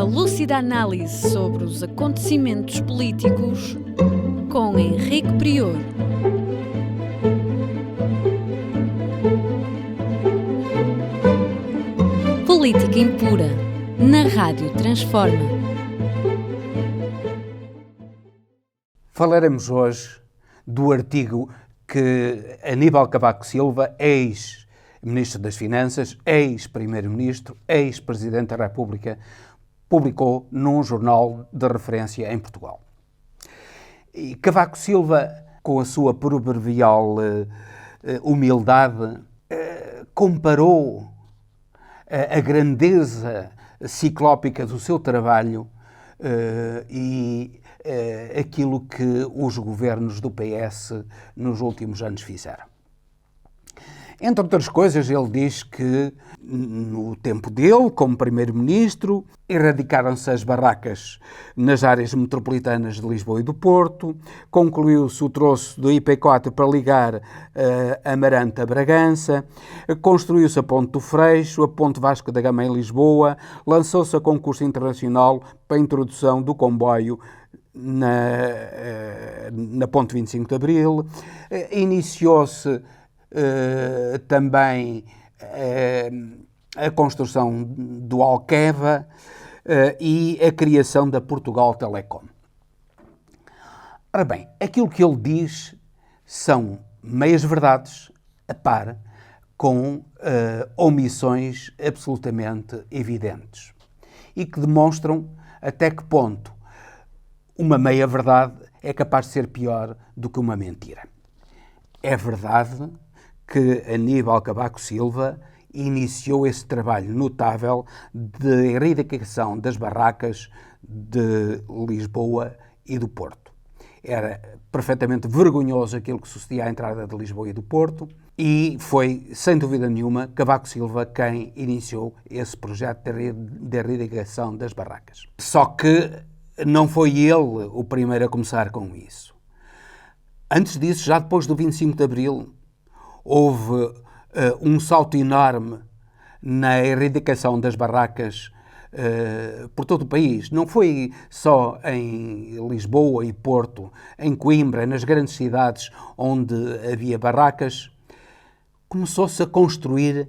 Uma lúcida análise sobre os acontecimentos políticos com Henrique Prior. Política Impura, na Rádio Transforma. Falaremos hoje do artigo que Aníbal Cavaco Silva, ex-Ministro das Finanças, ex-Primeiro-Ministro, ex-Presidente da República, publicou num jornal de referência em Portugal. E Cavaco Silva, com a sua proverbial humildade, comparou a grandeza ciclópica do seu trabalho e aquilo que os governos do PS nos últimos anos fizeram. Entre outras coisas, ele diz que no tempo dele, como Primeiro-Ministro, erradicaram-se as barracas nas áreas metropolitanas de Lisboa e do Porto, concluiu-se o troço do IP4 para ligar Amarante a Bragança, construiu-se a Ponte do Freixo, a Ponte Vasco da Gama em Lisboa, lançou-se a concurso internacional para a introdução do comboio na Ponte 25 de Abril, iniciou-se também a construção do Alqueva e a criação da Portugal Telecom. Ora bem, aquilo que ele diz são meias-verdades a par com omissões absolutamente evidentes e que demonstram até que ponto uma meia-verdade é capaz de ser pior do que uma mentira. É verdade que Aníbal Cavaco Silva iniciou esse trabalho notável de erradicação das barracas de Lisboa e do Porto. Era perfeitamente vergonhoso aquilo que sucedia à entrada de Lisboa e do Porto e foi, sem dúvida nenhuma, Cavaco Silva quem iniciou esse projeto de erradicação das barracas. Só que não foi ele o primeiro a começar com isso. Antes disso, já depois do 25 de Abril, houve um salto enorme na erradicação das barracas por todo o país. Não foi só em Lisboa e Porto, em Coimbra, nas grandes cidades onde havia barracas. Começou-se a construir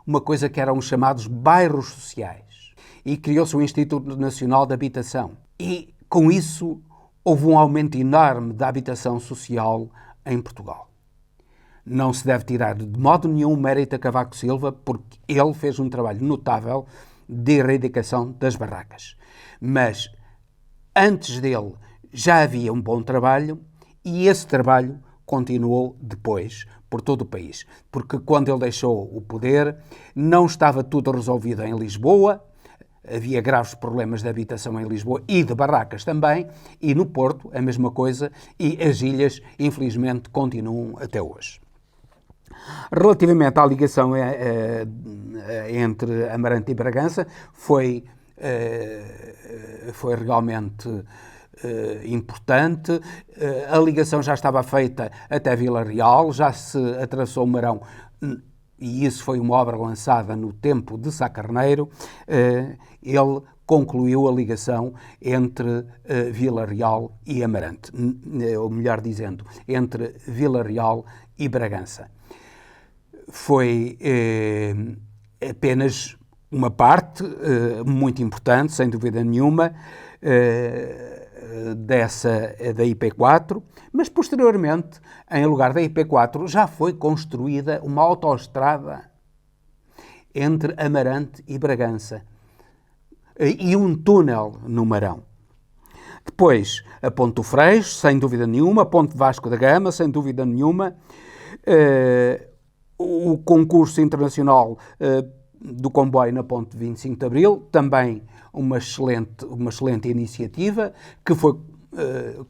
uma coisa que eram os chamados bairros sociais e criou-se o Instituto Nacional de Habitação. E, com isso, houve um aumento enorme da habitação social em Portugal. Não se deve tirar de modo nenhum mérito a Cavaco Silva, porque ele fez um trabalho notável de erradicação das barracas. Mas, antes dele, já havia um bom trabalho e esse trabalho continuou depois por todo o país. Porque quando ele deixou o poder, não estava tudo resolvido em Lisboa, havia graves problemas de habitação em Lisboa e de barracas também, e no Porto a mesma coisa, e as ilhas, infelizmente, continuam até hoje. Relativamente à ligação entre Amarante e Bragança, foi realmente importante. A ligação já estava feita até Vila Real, já se atravessou o Marão, e isso foi uma obra lançada no tempo de Sá Carneiro. Ele concluiu a ligação entre Vila Real e Amarante, ou melhor dizendo, entre Vila Real e Bragança. Foi apenas uma parte muito importante, sem dúvida nenhuma, da IP4, mas posteriormente, em lugar da IP4, já foi construída uma autoestrada entre Amarante e Bragança e um túnel no Marão. Depois, a Ponte do Freixo, sem dúvida nenhuma, a Ponte Vasco da Gama, sem dúvida nenhuma, o concurso internacional do comboio na Ponte 25 de Abril, também uma excelente iniciativa, que foi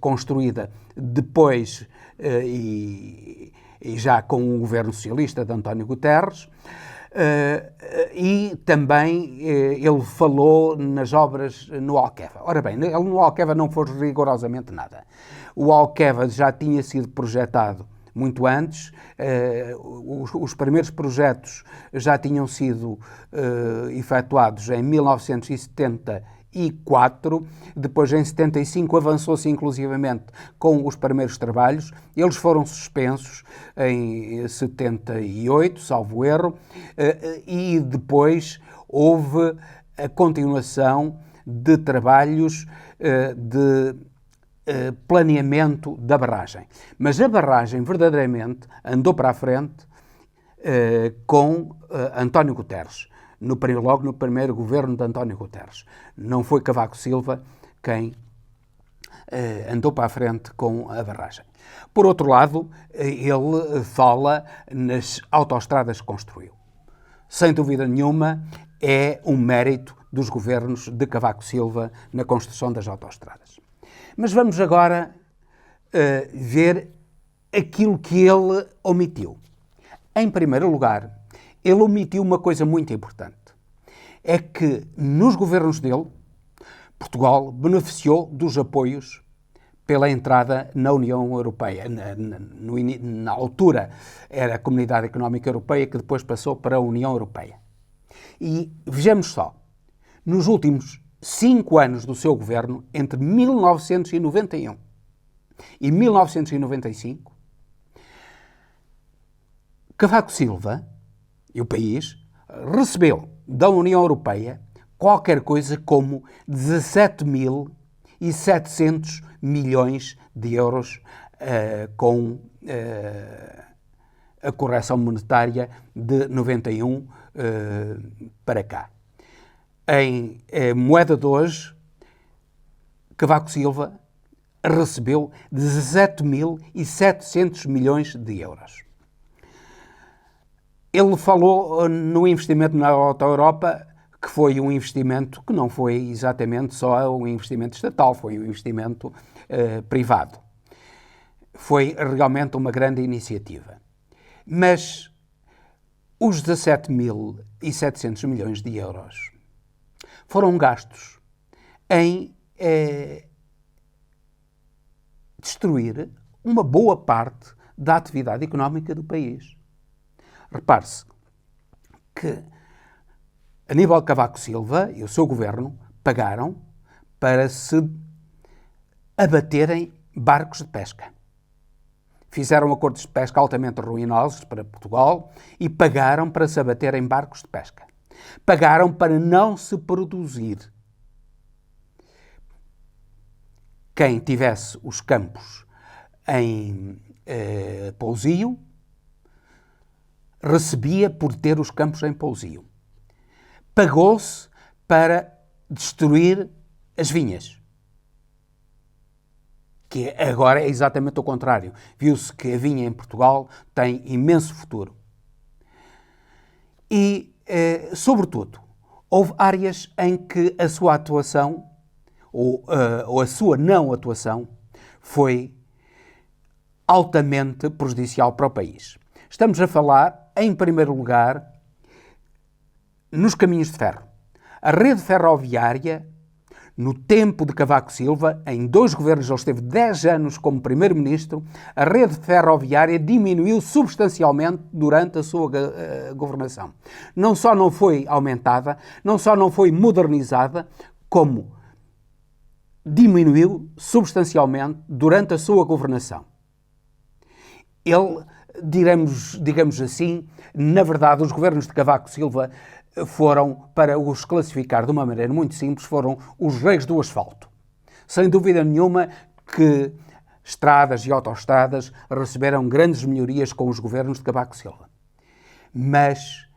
construída depois e já com o governo socialista de António Guterres, e também ele falou nas obras no Alqueva. Ora bem, ele no Alqueva não fez rigorosamente nada. O Alqueva já tinha sido projetado muito antes, os primeiros projetos já tinham sido efetuados em 1971 74, depois em 75 avançou-se inclusivamente com os primeiros trabalhos, eles foram suspensos em 78, salvo erro, e depois houve a continuação de trabalhos de planeamento da barragem. Mas a barragem verdadeiramente andou para a frente com António Guterres, logo no primeiro governo de António Guterres. Não foi Cavaco Silva quem andou para a frente com a barragem. Por outro lado, ele fala nas autoestradas que construiu. Sem dúvida nenhuma, é um mérito dos governos de Cavaco Silva na construção das autoestradas. Mas vamos agora ver aquilo que ele omitiu. Em primeiro lugar, ele omitiu uma coisa muito importante. É que nos governos dele, Portugal beneficiou dos apoios pela entrada na União Europeia. Na altura era a Comunidade Económica Europeia, que depois passou para a União Europeia. E vejamos só, nos últimos 5 anos do seu governo, entre 1991 e 1995, Cavaco Silva e o país recebeu da União Europeia qualquer coisa como 17.700 milhões de euros com a correção monetária de 91 para cá. Em moeda de hoje, Cavaco Silva recebeu 17.700 milhões de euros. Ele falou no investimento na Auto Europa, que foi um investimento que não foi exatamente só um investimento estatal, foi um investimento privado. Foi realmente uma grande iniciativa. Mas os 17.700 milhões de euros foram gastos em destruir uma boa parte da atividade económica do país. Repare-se que Aníbal Cavaco Silva e o seu governo pagaram para se abaterem barcos de pesca. Fizeram acordos de pesca altamente ruinosos para Portugal e pagaram para se abaterem barcos de pesca. Pagaram para não se produzir. Quem tivesse os campos em pousio recebia por ter os campos em pousio. Pagou-se para destruir as vinhas. Que agora é exatamente o contrário. Viu-se que a vinha em Portugal tem imenso futuro. E, sobretudo, houve áreas em que a sua atuação, ou a sua não atuação, foi altamente prejudicial para o país. Estamos a falar, em primeiro lugar, nos caminhos de ferro. A rede ferroviária, no tempo de Cavaco Silva, em 2 governos, ele esteve 10 anos como primeiro-ministro, a rede ferroviária diminuiu substancialmente durante a sua governação. Não só não foi aumentada, não só não foi modernizada, como diminuiu substancialmente durante a sua governação. Ele, digamos assim, na verdade, os governos de Cavaco Silva foram, para os classificar de uma maneira muito simples, foram os reis do asfalto. Sem dúvida nenhuma que estradas e autoestradas receberam grandes melhorias com os governos de Cavaco Silva. Mas,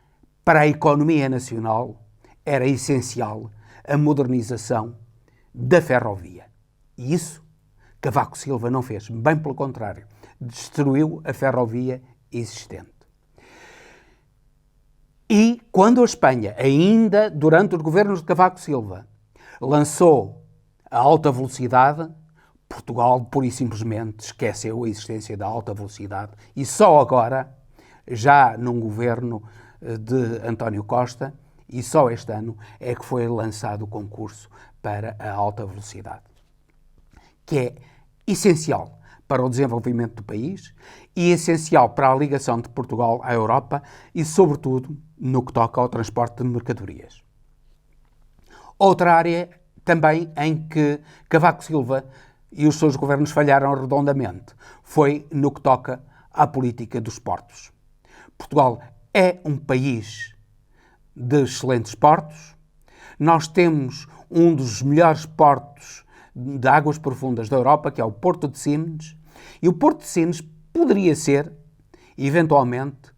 para a economia nacional, era essencial a modernização da ferrovia. E isso Cavaco Silva não fez. Bem pelo contrário. Destruiu a ferrovia existente. E quando a Espanha, ainda durante os governos de Cavaco Silva, lançou a alta velocidade, Portugal pura e simplesmente esqueceu a existência da alta velocidade e só agora, já num governo de António Costa, e só este ano é que foi lançado o concurso para a alta velocidade, que é essencial para o desenvolvimento do país e essencial para a ligação de Portugal à Europa e, sobretudo, no que toca ao transporte de mercadorias. Outra área também em que Cavaco Silva e os seus governos falharam redondamente. Foi no que toca à política dos portos. Portugal é um país de excelentes portos. Nós temos um dos melhores portos de águas profundas da Europa, que é o Porto de Sines, e o Porto de Sines poderia ser, eventualmente,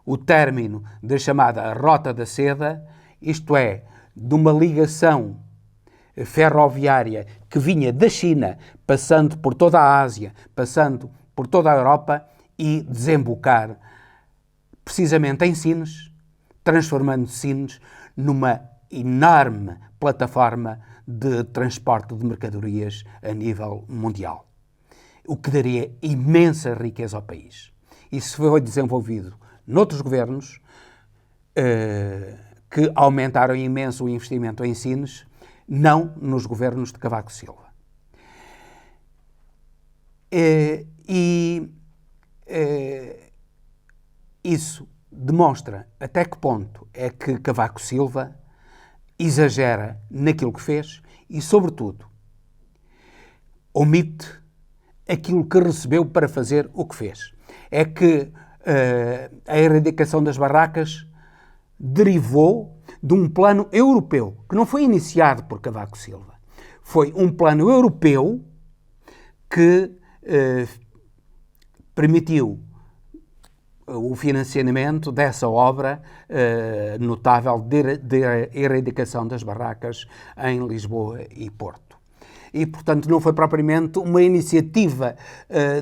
o término da chamada Rota da Seda, isto é, de uma ligação ferroviária que vinha da China, passando por toda a Ásia, passando por toda a Europa e desembocar precisamente em Sines, transformando Sines numa enorme plataforma de transporte de mercadorias a nível mundial, o que daria imensa riqueza ao país. Isso foi desenvolvido noutros governos que aumentaram imenso o investimento em Sines, não nos governos de Cavaco Silva. Isso demonstra até que ponto é que Cavaco Silva exagera naquilo que fez e, sobretudo, omite aquilo que recebeu para fazer o que fez. É que a erradicação das barracas derivou de um plano europeu, que não foi iniciado por Cavaco Silva. Foi um plano europeu que permitiu o financiamento dessa obra notável de erradicação das barracas em Lisboa e Porto. E, portanto, não foi propriamente uma iniciativa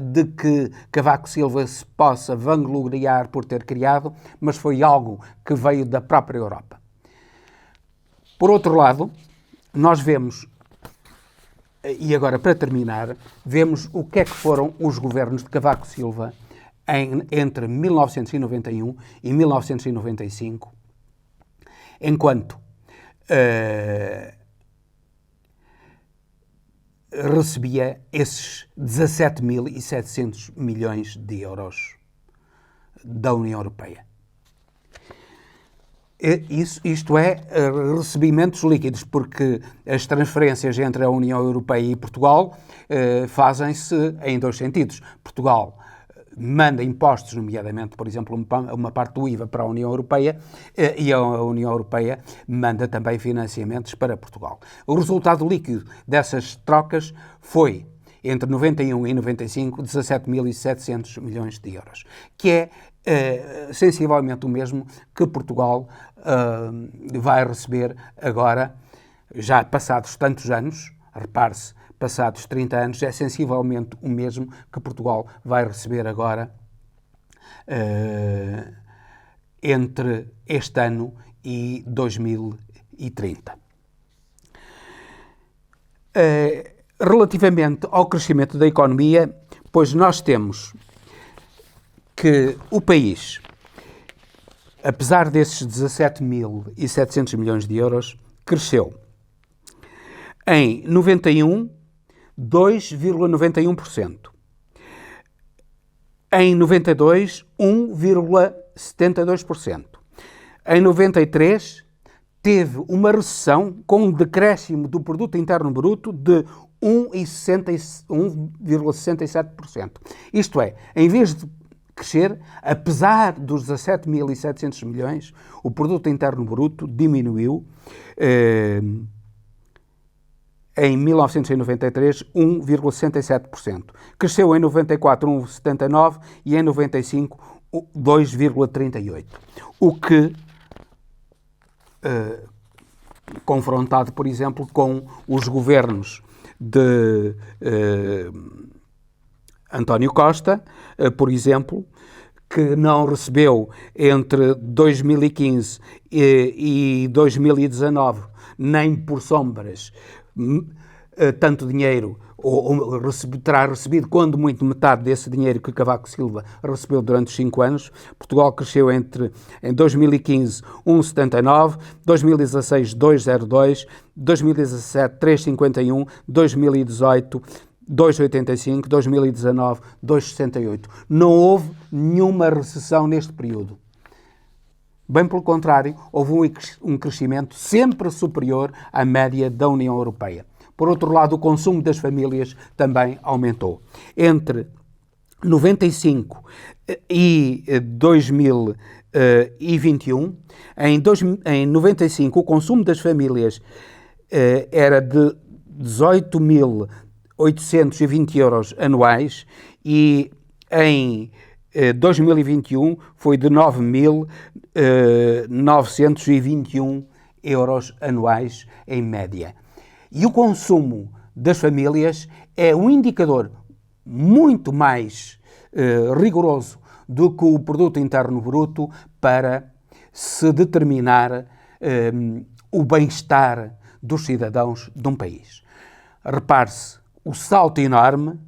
de que Cavaco Silva se possa vangloriar por ter criado, mas foi algo que veio da própria Europa. Por outro lado, nós vemos, e agora para terminar, vemos o que é que foram os governos de Cavaco Silva entre 1991 e 1995, enquanto recebia esses 17.700 milhões de euros da União Europeia. Isto é, recebimentos líquidos, porque as transferências entre a União Europeia e Portugal fazem-se em dois sentidos. Portugal manda impostos, nomeadamente, por exemplo, uma parte do IVA para a União Europeia e a União Europeia manda também financiamentos para Portugal. O resultado líquido dessas trocas foi, entre 91 e 95, 17.700 milhões de euros, que é sensivelmente o mesmo que Portugal vai receber agora, já passados tantos anos, repare-se, passados 30 anos, é sensivelmente o mesmo que Portugal vai receber agora entre este ano e 2030. Relativamente ao crescimento da economia, pois nós temos que o país, apesar desses 17.700 milhões de euros, cresceu em 91, 2,91%. Em 92, 1,72%. Em 93, teve uma recessão com um decréscimo do produto interno bruto de 1,67%. Isto é, em vez de crescer, apesar dos 17.700 milhões, o produto interno bruto diminuiu em 1993, 1,67%. Cresceu em 94, 1,79% e em 95, 2,38%. O que, confrontado, por exemplo, com os governos de António Costa, por exemplo, que não recebeu entre 2015 e 2019, nem por sombras, tanto dinheiro, ou terá recebido, quando muito, metade desse dinheiro que Cavaco Silva recebeu durante os 5 anos. Portugal cresceu em 2015, 1,79%, 2016, 2,02%, 2017, 3,51%, 2018, 2,85%, 2019, 2,68%. Não houve nenhuma recessão neste período. Bem pelo contrário, houve um crescimento sempre superior à média da União Europeia. Por outro lado, o consumo das famílias também aumentou. Entre 95 e 2021, em 95 o consumo das famílias era de 18.820 euros anuais e em 2021 foi de 9.921 euros anuais em média. E o consumo das famílias é um indicador muito mais rigoroso do que o produto interno bruto para se determinar o bem-estar dos cidadãos de um país. Repare-se, o salto enorme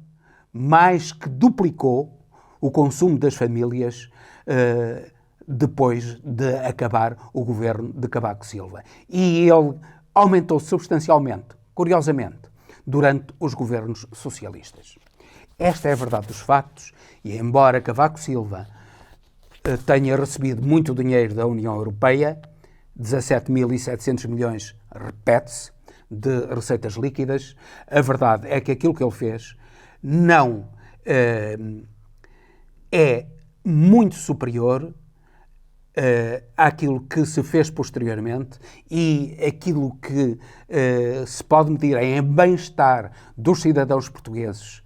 mais que duplicou o consumo das famílias depois de acabar o governo de Cavaco Silva. E ele aumentou substancialmente, curiosamente, durante os governos socialistas. Esta é a verdade dos factos e, embora Cavaco Silva tenha recebido muito dinheiro da União Europeia, 17.700 milhões, repete-se, de receitas líquidas, a verdade é que aquilo que ele fez não é muito superior àquilo que se fez posteriormente e aquilo que se pode medir em bem-estar dos cidadãos portugueses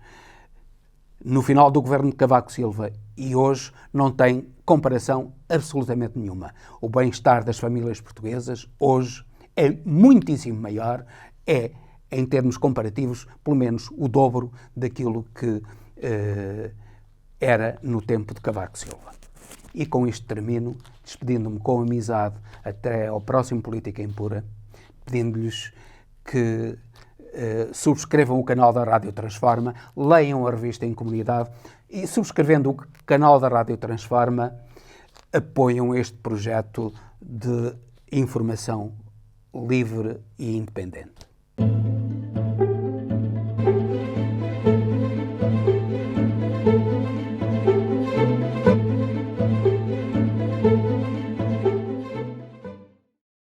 no final do governo de Cavaco Silva e hoje não tem comparação absolutamente nenhuma. O bem-estar das famílias portuguesas hoje é muitíssimo maior, é, em termos comparativos, pelo menos o dobro daquilo que era no tempo de Cavaco Silva. E com isto termino, despedindo-me com amizade até ao próximo Política Impura, pedindo-lhes que subscrevam o canal da Rádio Transforma, leiam a revista em comunidade e, subscrevendo o canal da Rádio Transforma, apoiam este projeto de informação livre e independente.